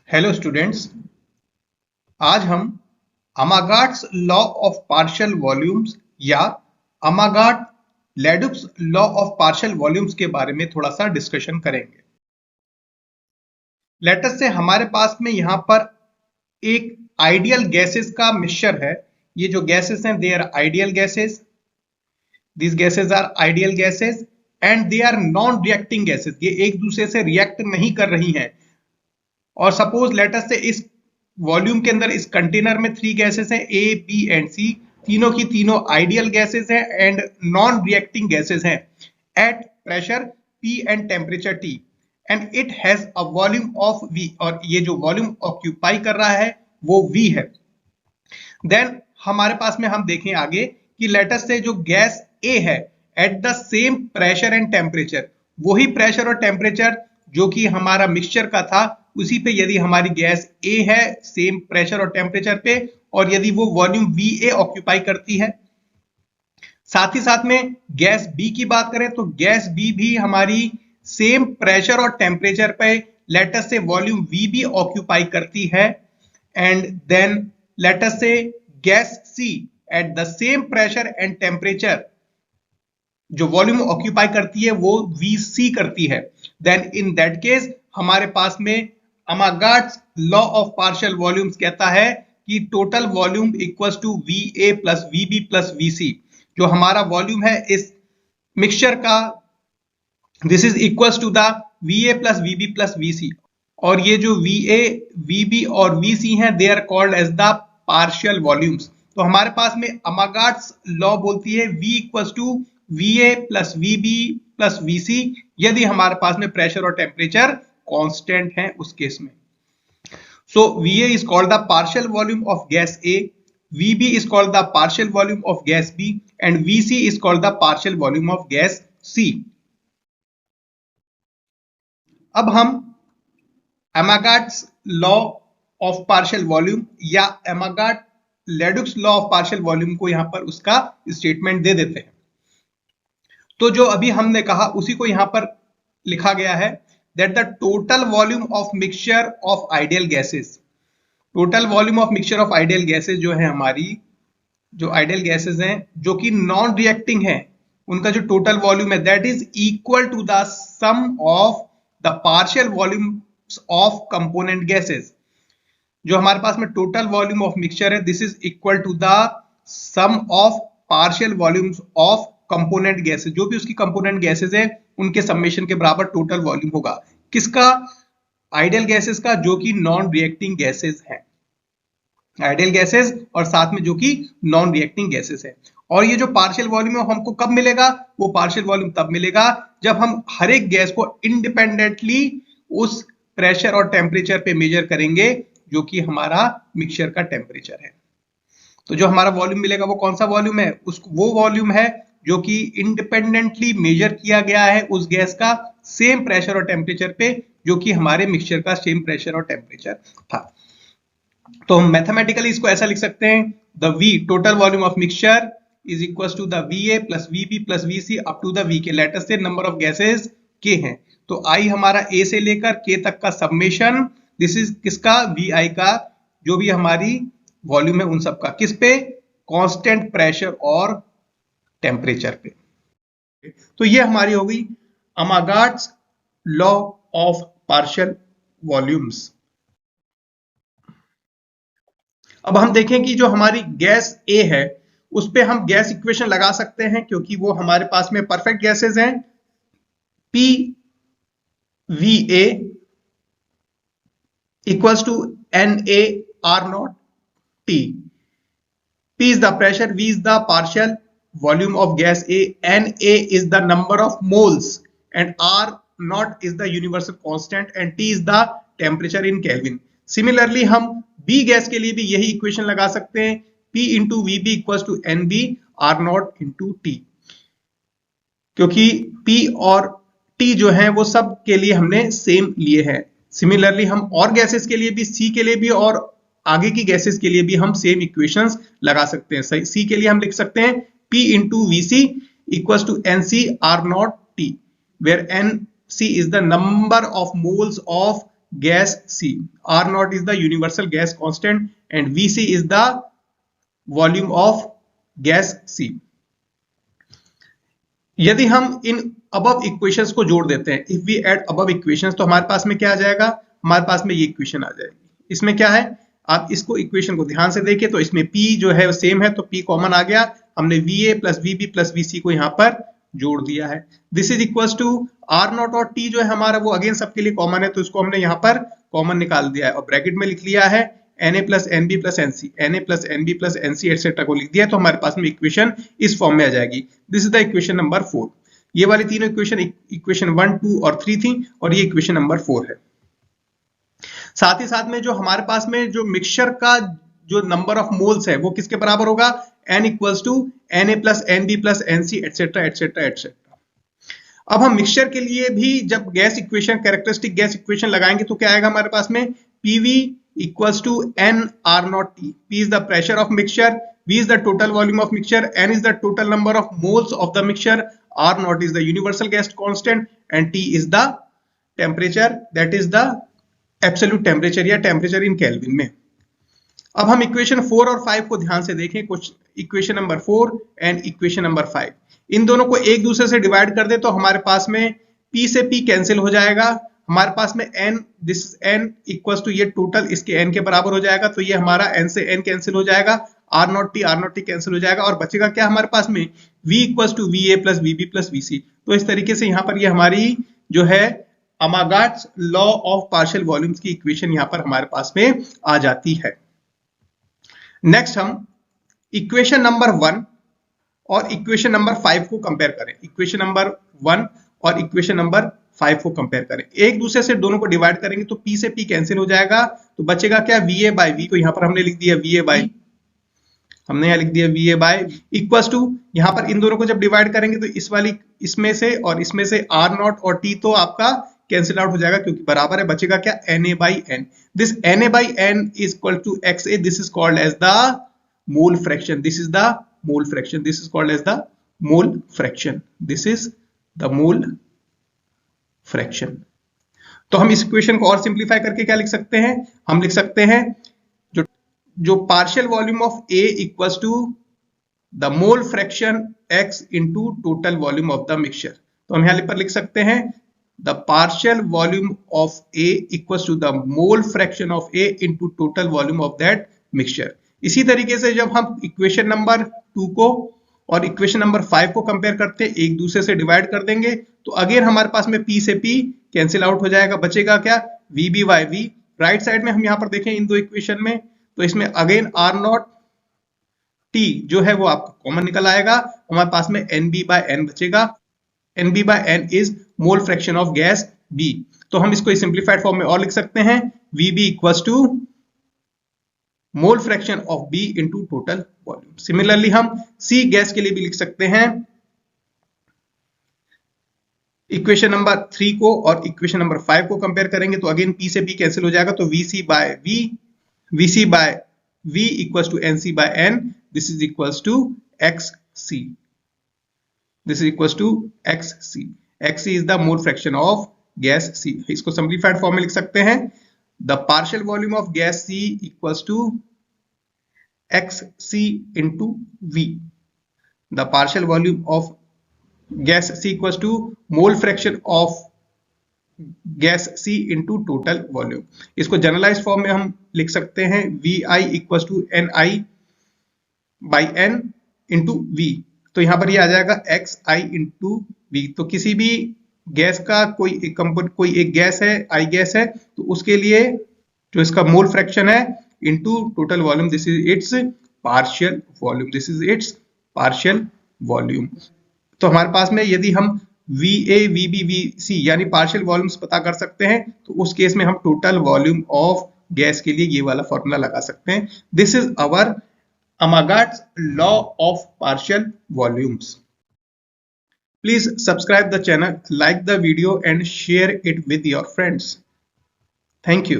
Hello students, आज हम Amagat's law of partial volumes या Amagat Leduc's law of partial volumes के बारे में थोड़ा सा डिस्कशन करेंगे। लेटर से हमारे पास में यहाँ पर एक आइडियल गैसेस का मिक्सचर है। ये जो गैसेस हैं they are ideal gases, this gases are ideal gases and they are non reacting gases. ये एक दूसरे से रिएक्ट नहीं कर रही हैं। और सपोज लेटर से इस वॉल्यूम के अंदर इस कंटेनर में 3 गैसेस हैं, ए बी एंड सी। तीनों की तीनों आइडियल गैसेस हैं एंड नॉन रिएक्टिंग गैसेस हैं at pressure P and temperature T and it has a volume of V. और ये जो वॉल्यूम ऑक्यूपाई कर रहा है वो वी है। देन हमारे पास में हम देखें आगे कि लेटर से जो गैस ए है eight the same pressure and temperature, वही प्रेशर और टेम्परेचर जो कि हमारा मिक्सचर का था, उसी पे यदि हमारी गैस ए है सेम प्रेशर और टेम्परेचर पे, और यदि वो वॉल्यूम वी ए ऑक्यूपाई करती है। साथ ही साथ में गैस बी की बात करें तो गैस बी भी हमारी सेम प्रेशर और टेम्परेचर पे लेटर से वॉल्यूम वी भी ऑक्यूपाई करती है। एंड देन लेटर से gas C at the same pressure and temperature जो वॉल्यूम ऑक्यूपाई करती है वो वीसी करती है। देन इन दैट केस हमारे पास में Amagat's law of partial volumes कहता है कि total volume equals to V A plus V B plus V C. जो हमारा वॉल्यूम है इस मिक्सचर का, this is equals to the V A plus V B plus V C. और ये जो वी ए वी बी और V C हैं they are called as the partial volumes. तो हमारे पास में अमागाट्स लॉ बोलती है we equals to V A plus V B plus V C यदि हमारे पास में प्रेशर और टेम्परेचर कांस्टेंट है उस केस में। सो Va is called the partial volume of gas A, Vb is called the partial volume of gas B and Vc is called the partial volume of gas C। अब हम Amagat's law of partial volume या Amagat Leduc's law of partial volume को यहां पर उसका statement दे देते हैं। तो जो अभी हमने कहा उसी को यहां पर लिखा गया है that the total volume of mixture of ideal gases, total volume of mixture of ideal gases जो है हमारी जो ideal gases हैं जो कि non reacting हैं, उनका जो total volume है that is equal to the sum of the partial volumes of component gases। जो हमारे पास में total volume of mixture है this is equal to the sum of partial volumes of component gases। जो भी उसकी component gases है उनके समेशन के बराबर टोटल वॉल्यूम होगा। किसका? आइडियल गैसेस का, जो कि नॉन रिएक्टिंग गैसेस हैं। आइडियल गैसेस और साथ में जो कि नॉन रिएक्टिंग गैसेस है। और ये जो पार्शियल वॉल्यूम है हमको कब मिलेगा? वो पार्शियल वॉल्यूम तब मिलेगा जब हम हर एक गैस को इंडिपेंडेंटली उस प्रेशर और टेम्परेचर पे मेजर करेंगे जो कि हमारा मिक्सचर का टेम्परेचर है। तो जो हमारा वॉल्यूम मिलेगा वो कौन सा वॉल्यूम है? वो वॉल्यूम है जो कि इंडिपेंडेंटली मेजर किया गया है उस गैस का सेम प्रेशर और टेम्परेचर पे जो कि हमारे मिक्सचर का सेम प्रेशर और टेम्परेचर था। तो हम मैथमेटिकली इसको ऐसा लिख सकते हैं, the V total volume of mixture is equal to the V A plus V B plus V C up to the V K. Letter से नंबर ऑफ गैसेस के हैं तो आई हमारा ए से लेकर के तक का सब्मेशन, दिस इज किसका? वी आई का, जो भी हमारी वॉल्यूम है उन सब का। किस पे? कांस्टेंट प्रेशर और टेम्परेचर पे। तो ये हमारी हो गई अमागाट्स लॉ ऑफ पार्शियल वॉल्यूम्स। अब हम देखें कि जो हमारी गैस ए है उस पे हम गैस इक्वेशन लगा सकते हैं क्योंकि वो हमारे पास में परफेक्ट गैसेस हैं। P V A equals to N A R naught T. P is the pressure, V is the partial volume of gas A, Na is the number of moles and R naught is the universal constant and T is the temperature in Kelvin। Similarly हम B gas के लिए भी यही equation लगा सकते हैं, P into VB equals to NB R naught into T, क्योंकि P और T जो है वो सब के लिए हमने सेम लिए हैं। सिमिलरली हम और गैसेस के लिए भी, C के लिए भी और आगे की गैसेस के लिए भी हम सेम इक्वेशंस लगा सकते हैं। सी के लिए हम लिख सकते हैं P into VC equals to NC R naught T, where NC is the number of moles of gas C. R naught is the universal gas constant and Vc is the volume of gas C. यदि हम in above equations को जोड़ देते हैं, if we add above equations, तो हमारे पास में क्या आ जाएगा, हमारे पास में ये इक्वेशन आ जाएगी। इसमें क्या है, आप इसको इक्वेशन को ध्यान से देखिए तो इसमें P जो है सेम है, तो P कॉमन आ गया, हमने VA plus VB plus VC को यहाँ पर जोड़ दिया है। This is equal to R naught और T जो है हमारा वो अगेन सबके लिए कॉमन है, तो इसको हमने यहाँ पर कॉमन निकाल दिया है और ब्रैकेट में लिख लिया है Na plus NB plus NC, Na plus NB plus NC etcetera को लिख दिया, तो हमारे पास में इक्वेशन इस फॉर्म में आ जाएगी। This is the equation number 4। ये वाली तीनों इक्वेशन 1, 2 और 3 थी और ये इक्वेशन नंबर 4 है। साथ ही साथ में जो हमारे पास में जो मिक्सचर का जो नंबर ऑफ मोल्स है वो किसके बराबर होगा, N equals to Na plus NB plus NC et cetera et cetera et cetera. अब हम मिक्सचर के लिए भी जब gas equation, characteristic gas equation लगाएंगे तो क्या आएगा हमारे पास में, PV equals to N R naught T. P is the pressure of mixture, V is the total volume of mixture, N is the total number of moles of the mixture, R naught is the universal gas constant and T is the temperature, that is the absolute temperature या temperature in Kelvin में। अब हम equation 4 और 5 को ध्यान से देखें, कुछ equation number 4 and equation number 5, इन दोनों को एक दूसरे से डिवाइड कर दे तो हमारे पास में P से P कैंसिल हो जाएगा, हमारे पास में n, this n equals to ये टोटल इसके n के बराबर हो जाएगा, तो ये हमारा n से n कैंसिल हो जाएगा, R नॉट टी कैंसिल हो जाएगा और बचेगा क्या हमारे पास में, V equals to VA plus VB plus VC। तो इस तरीके से यहाँ पर ये हमारी जो है अमागाट्स लॉ ऑफ पार्शियल वॉल्यूम्स की इक्वेशन यहाँ पर हमारे पास में आ जाती है। नेक्स्ट हम इक्वेशन नंबर 1 और इक्वेशन नंबर 5 को कंपेयर करें। इक्वेशन नंबर 1 और इक्वेशन नंबर 5 को कंपेयर करें, एक दूसरे से दोनों को डिवाइड करेंगे तो P से P कैंसिल हो जाएगा, तो बचेगा क्या, VA बाय V को यहाँ पर हमने लिख दिया VA बाय, हमने यहाँ लिख दिया VA बाय इक्वल्स टू, यहाँ पर इन दोनों को जब डिवाइड करेंगे तो इस वाली इसमें से और इसमें से R नॉट और T तो आपका कैंसिल आउट हो जाएगा क्योंकि बराबर है, बचेगा क्या, Na by N। This Na by N is equal to XA, this is called as the mole fraction, this is the mole fraction, this is called as the mole fraction, this is the mole fraction. तो हम इस equation को और simplify करके क्या लिख सकते हैं, हम लिख सकते हैं जो partial volume of A equals to the mole fraction X into total volume of the mixture. तो हम यहाँ पर लिख सकते हैं the partial volume of A equals to the mole fraction of A into total volume of that mixture. इसी तरीके से जब हम इक्वेशन नंबर 2 को और इक्वेशन नंबर 5 को कंपेयर करते हैं, एक दूसरे से डिवाइड कर देंगे तो अगेन हमारे पास में P से P कैंसिल आउट हो जाएगा, बचेगा क्या, VB by V। Right side में हम यहाँ पर देखें इन दो इक्वेशन में, तो इसमें अगेन R नॉट T जो है वो आपका कॉमन निकल आएगा, हमारे पास में NB बाय N बचेगा, NB by N is mole fraction of gas B। तो हम इसको सिंप्लीफाइड फॉर्म में और लिख सकते हैं, VB equals to mole fraction of B into total volume. Similarly हम C गैस के लिए भी लिख सकते हैं, इक्वेशन नंबर 3 को और इक्वेशन नंबर 5 को कंपेयर करेंगे तो अगेन P से P कैंसिल हो जाएगा, तो VC by V equals to NC by N, this is equals to XC, this is equals to XC। XC is the mole fraction of gas C। इसको simplified form में लिख सकते हैं, the partial volume of gas C equals to XC into V. The partial volume of gas C equals to mole fraction of gas C into total volume. इसको generalise form में हम लिख सकते हैं, VI equals to NI by N into V। तो यहां पर ये आ जाएगा XI into V। तो किसी भी गैस का कोई एक गैस है, आई गैस है, तो उसके लिए जो इसका मोल फ्रैक्शन है into total volume, this is it's partial volume, this is it's partial volume. तो हमारे पास में यदि हम VA VB VC यानी पार्शियल वॉल्यूम्स पता कर सकते हैं तो उस केस में हम टोटल वॉल्यूम ऑफ गैस के लिए ये वाला फॉर्मूला लगा सकते हैं। This is our Amagat's law of partial volumes. Please subscribe the channel, like the video and share it with your friends. Thank you.